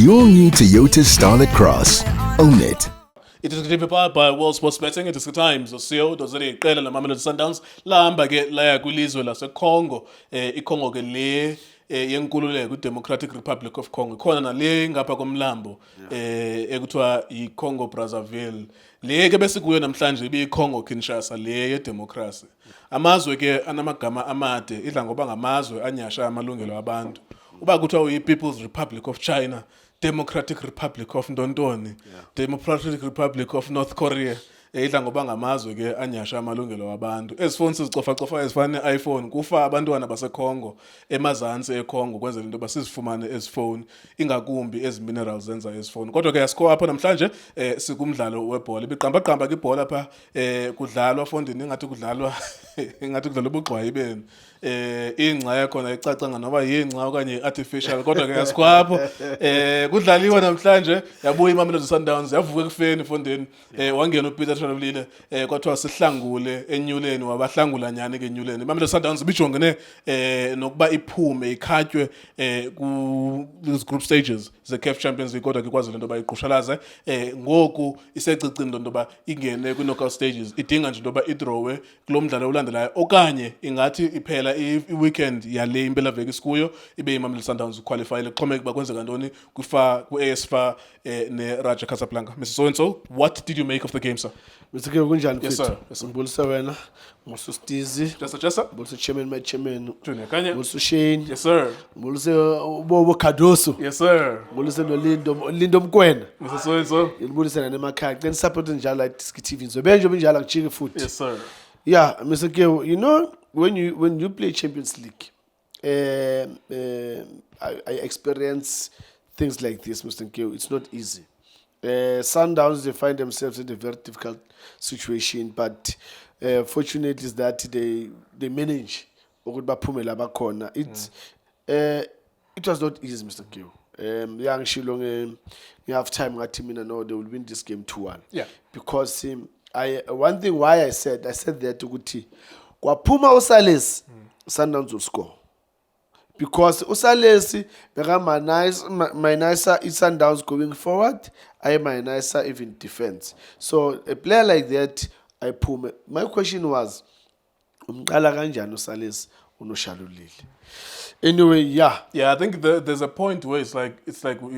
your new Toyota Starlet Cross. Own it. It is powered by World Sports Betting. It is the times of CEO dozele iqela la Mamelodi Sundowns lahamba ke laya kwilizwe laseCongo iCongo ke le yenkululeko Democratic Republic of Congo khona nale ngapha komlambo ekuthiwa iCongo Brazzaville le ke bese kuyo namhlanje ibiyiCongo Kinshasa le yedemocracy amazwe ke anamagama amade idla ngoba ngamazwe anyasha amalungelo abantu uba kuthiwa uyi-People's Republic of China, Democratic Republic of Ndontoni, Democratic Republic of North Korea idla ngoba ngamazwe ke anyasha amalungelo wabantu ezifoni sizicofa ezifana ne-iPhone kufa abantwana baseCongo emazantsi eCongo kwenzela into basizifumane ezifoni ingakumbi eziminerals zenza ezifoni kodwa ke yasikho apha namhlanje sikumdlalo webhola ibiqamba ke ibhola apha kudlalwa fondini ingathi kudlalwa ubugqwayi benu ingca yakhona icaca nganoba yingca okanye artificial kodwa ke yasikho apho kudlaliwa namhlanje yabuya iMamelodi Sundowns yavuka ekufeni fondini wangena uPeter Travelile kwathiwa sihlangule enyuleni wabahlangula nyane ke enyuleni iMamelodi Sundowns bijongene nokuba iphume ikhatywe ku group stages the CAF Champions League kodwa ke kwazi lento bayiqushalaze ngoku isecicini lento ba ingene kwi knockout stages idinga nje into ba idrawe kulomdlalo olandelayo okanye ingathi iphela i-weekend yale impela veki sikuyo ibe iMamelodi Sundowns qualify leqhomeka bakwenzeka ntoni ku-AS FAR ne-Raja Casablanca. Mr. So-and-so, what did you make of the game, sir? Mr. Kev, kunjani? Yes, sir. Ngibulisa wena, ngibulisa Stizi. Jessa. Ngibulisa chairman, my chairman. Junior Kanye. Ngibulisa Shane. Yes, sir. Ngibulisa Bobo Kadoso. Yes, sir. Ngibulisa Lindo Mkwena. Mr. So-and-so. Ngibulisa nemakhaya. Ngicela support njalo iDiskiTV. Ngizobenje njalo ngijike futhi. Yes, sir. Yeah, Mr. Kev, you know when you play Champions League, I experience things like this, Mr. Kev. It's not easy. Sundowns, they find themselves in a very difficult situation, but fortunate is that they manage. It was not easy, Mr. Q. Young Shilong, you have time. No, they will win this game 2-1. Yeah. Because one thing why I said that to Guti, Wapuma Osales, Sundowns will score. Because Usalesi, my nicer is Sundowns going forward, I my nicer even defense. So a player like that, I pull. My question was, Usalesi, Anyway, yeah. Yeah, I think there's a point where it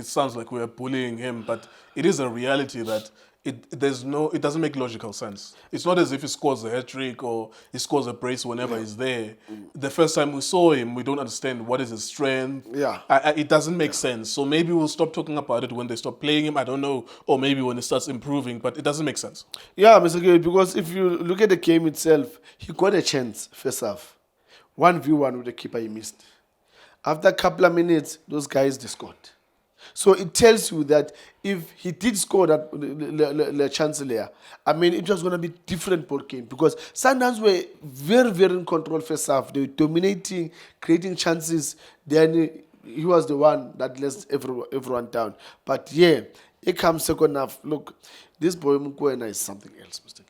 sounds like we are bullying him, but it is a reality that it doesn't make logical sense. It's not as if he scores a hat-trick or he scores a brace whenever he's there. The first time we saw him, we don't understand what is his strength. Yeah. It doesn't make sense. So maybe we'll stop talking about it when they stop playing him. I don't know. Or maybe when he starts improving, but it doesn't make sense. Yeah, Mr. Gay, because if you look at the game itself, he got a chance first half. 1v1 with the keeper he missed. After a couple of minutes, those guys, they scored. So it tells you that if he did score that the Chancellor, I mean, it was going to be different ball game because Sundowns were very, very in control first half. They were dominating, creating chances. Then he was the one that let everyone down. But yeah, it comes second half. Look, this boy Mkwena is something else, Mr. Q.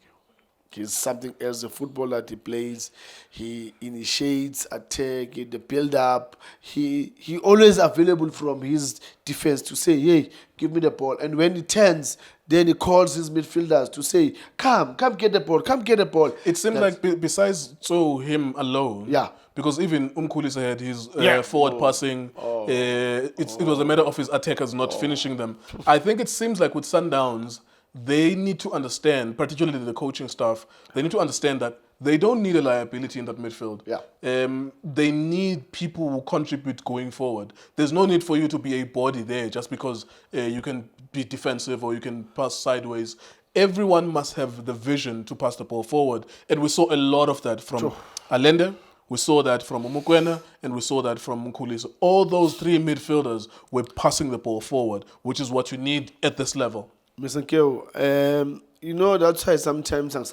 He's something else. The football that he plays, he initiates attack, the build-up. He always available from his defense to say, hey, give me the ball. And when he turns, then he calls his midfielders to say, come get the ball. It seems like besides him alone, yeah. Because even Umkhulisa had his forward passing. It was a matter of his attackers not finishing them. I think it seems like with Sundowns, they need to understand, particularly the coaching staff, they need to understand that they don't need a liability in that midfield. Yeah. They need people who contribute going forward. There's no need for you to be a body there just because you can be defensive or you can pass sideways. Everyone must have the vision to pass the ball forward. And we saw a lot of that from Allende, we saw that from Umukwena, and we saw that from Mkhulisa. All those three midfielders were passing the ball forward, which is what you need at this level. Mr. Keo, you know, that's why sometimes I'm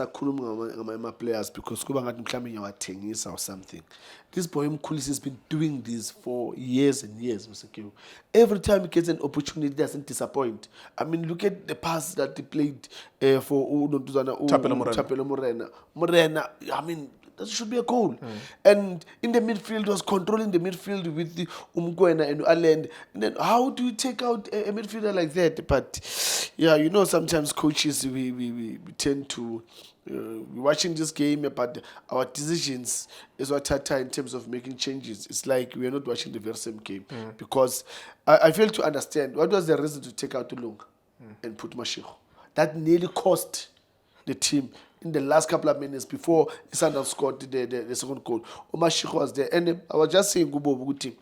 my players because or something. This boy Mkhulisa has been doing this for years and years, Mr. Keo. Every time he gets an opportunity, he doesn't disappoint. I mean, look at the pass that he played for Tapelo Morena. Morena, I mean, That should be a goal. And in the midfield, was controlling the midfield with the Umkwena and Allen. And then how do you take out a midfielder like that? But yeah, you know, sometimes coaches, we tend to, we're watching this game, but our decisions is what matter in terms of making changes. It's like we are not watching the very same game. Because I fail to understand, what was the reason to take out Tulung and put Mashiko? That nearly cost the team in the last couple of minutes before Sundowns scored the second goal. Mashiko was there. And I was just saying, Gubo,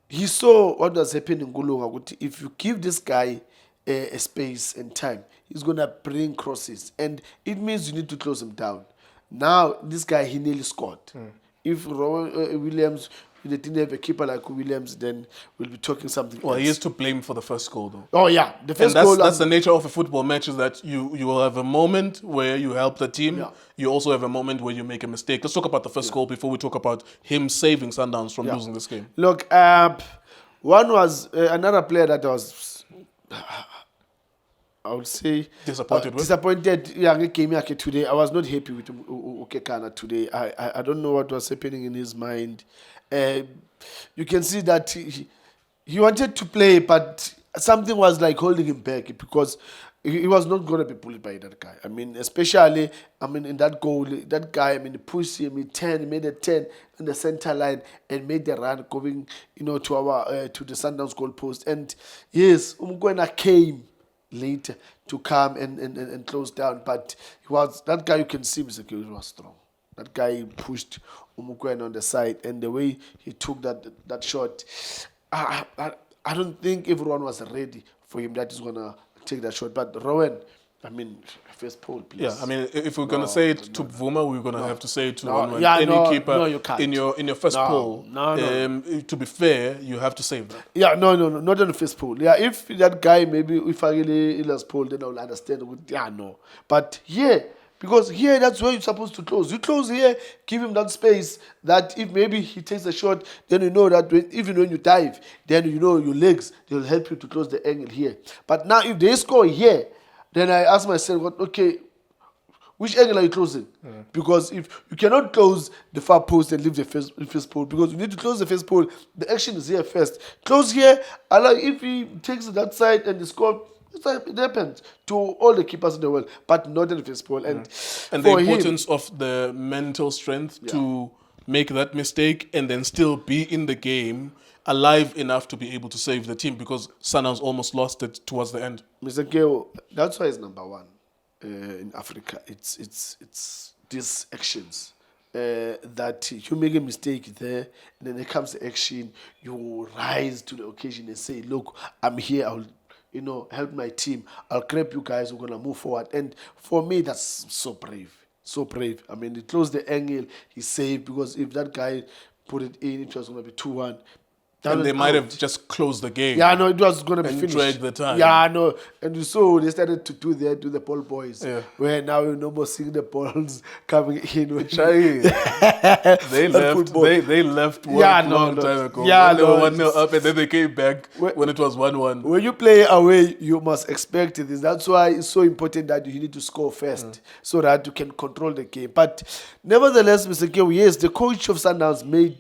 he saw what was happening in Gulunga. If you give this guy a space and time, he's going to bring crosses. And it means you need to close him down. Now, this guy, he nearly scored. If Williams, they didn't have a keeper like Williams, then we'll be talking something else. He is to blame for the first goal, though. Oh, yeah. The first and goal. That's the nature of a football match, is that you will have a moment where you help the team. Yeah. You also have a moment where you make a mistake. Let's talk about the first goal before we talk about him saving Sundowns from losing this game. Look, one was another player that was, I would say, disappointed. Yeah, came here today. I was not happy with Okekana today. I don't know what was happening in his mind. You can see that he wanted to play, but something was like holding him back, because he was not going to be bullied by that guy. I mean, especially, in that goal, that guy, he pushed him, he made a 10 in the center line and made the run going, to the Sundowns goal post. And yes, Umkwena came later to come and close down, but that guy, you can see, he was strong. That guy pushed Umukwen on the side, and the way he took that shot, I don't think everyone was ready for him that he's going to take that shot. But Rowan, first pole, please. Yeah, if we're going to say it to Vuma, we're going to have to say it to keeper you can't. in your first pole. To be fair, you have to save that. Yeah, no, not on the first pole. Yeah, if that guy, maybe if I really last pole, then I'll understand. Yeah, no. But here, because here, that's where you're supposed to close. You close here, give him that space, that if maybe he takes a shot, then you know that even when you dive, then you know your legs, they'll help you to close the angle here. But now if they score here, then I ask myself, okay, which angle are you closing? Because if you cannot close the far post and leave the first pole, because you need to close the first pole, the action is here first. Close here, if he takes that side and the score, it happens to all the keepers in the world, but not in the first pole. And the importance of the mental strength to make that mistake and then still be in the game, alive enough to be able to save the team, because Sundowns almost lost it towards the end. Mr. Geo, that's why it's number one in Africa. It's these actions. That you make a mistake there, and then there comes the action, you rise to the occasion and say, look, I'm here, I'll help my team. I'll grab you guys. We're going to move forward. And for me, that's so brave. So brave. He closed the angle. He saved, because if that guy put it in, it was going to be 2-1. And they might have just closed the game. Yeah, no, it was going to be finished. And dragged the time. Yeah, no. And so they started to do the ball boys. Yeah. Where now you're no more seeing the balls coming in. They left long time ago. Yeah, they were 1-0 up, and then they came back when it was 1-1. When you play away, you must expect this. That's why it's so important that you need to score first, so that you can control the game. But nevertheless, Mr. Kew, yes, the coach of Sundowns made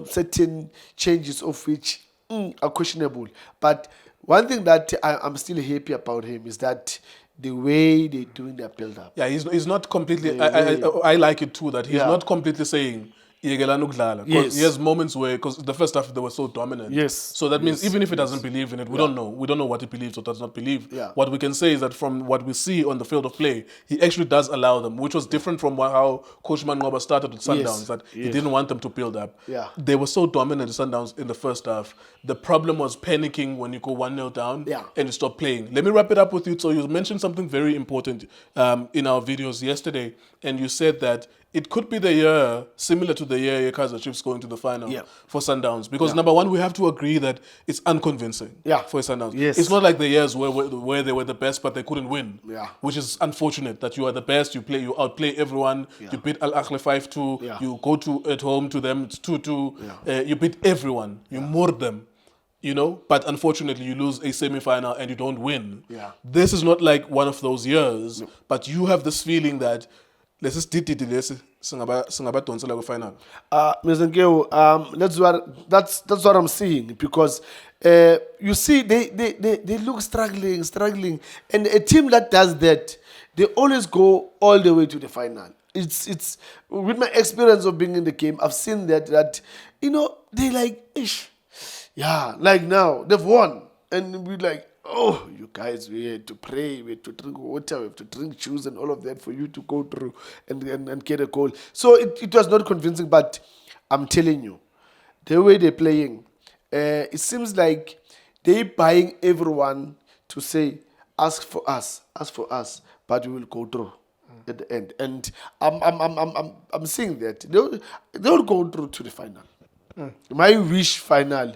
certain changes of which are questionable. But one thing that I'm still happy about him is that the way they're doing their build-up. Yeah, he's not completely... I like it too, that he's not completely saying, because he has moments where, because the first half they were so dominant. Yes. So that means even if he doesn't believe in it, we don't know. We don't know what he believes or does not believe. Yeah. What we can say is that from what we see on the field of play, he actually does allow them, which was different from how Coach Mangoba started with Sundowns, that he didn't want them to build up. Yeah. They were so dominant, Sundowns, in the first half. The problem was panicking when you go 1-0 down and you stop playing. Let me wrap it up with you. So you mentioned something very important in our videos yesterday, and you said that it could be the year similar to the year Kaizer Chiefs going to the final for Sundowns. Because number one, we have to agree that it's unconvincing for Sundowns. Yes. It's not like the years where they were the best but they couldn't win. Yeah. Which is unfortunate, that you are the best, you outplay everyone, you beat Al Ahly 5-2, you go at home to them, it's 2-2, you beat everyone, you moor them. But unfortunately you lose a semi-final and you don't win. Yeah. This is not like one of those years, but you have this feeling that singabadonsela ku-final. Mr. Nkeo, that's what I'm seeing, because you see they look struggling, and a team that does that, they always go all the way to the final. It's with my experience of being in the game, I've seen that they like, ish, yeah, like now they've won, and we like, oh, you guys, we had to pray, we had to drink water, we have to drink juice and all of that for you to go through and get a goal. So it was not convincing, but I'm telling you, the way they're playing, it seems like they're buying everyone to say, ask for us, but we will go through at the end. And I'm seeing that they'll go through to the final. My wish final,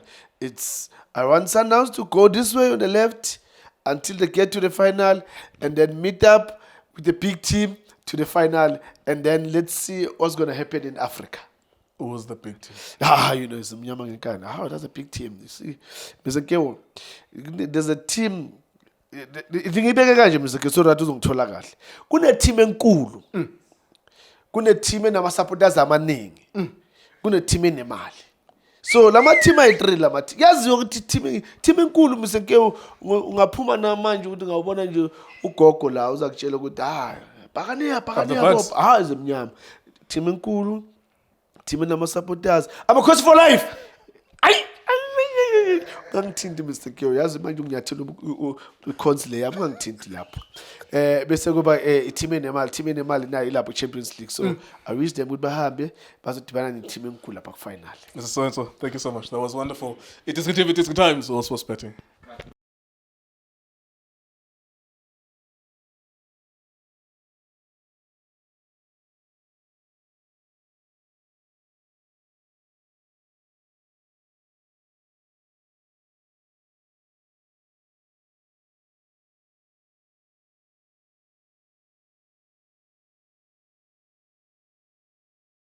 I want Sundowns to go this way on the left until they get to the final, and then meet up with the big team to the final, and then let's see what's going to happen in Africa. Who was the big team? It's a Mnyama Ngekana. That's a big team. You see, Mr. Kewo, there's a team. Ngibeke kanje Mr. Kewo, so that uzongithola kahle. Kune team enkulu. Kune team enama supporters amaningi. Kune team enemali. So lama team ayi-3 lama team. Yaziyo ukuthi team enkulu Mr. Kewo, ungaphuma namanje ukuthi ngawubona nje ugogo la uzakutshela ukuthi bhakaniya Bob. Ezemnyama. Team enkulu, team enama supporters. I'm a coach for life. Ngangithinti Mr. Kewo, yazi manje unginyathela uConsle yami ngangithinti lapho. Bese kuba team enemali nayo ilapho Champions League. So I wish them ukuthi bahambe bazodibana ne-team enkulu lapha ku-final. Mr. So-and-so, thank you so much. That was wonderful. It is good times, all sports betting.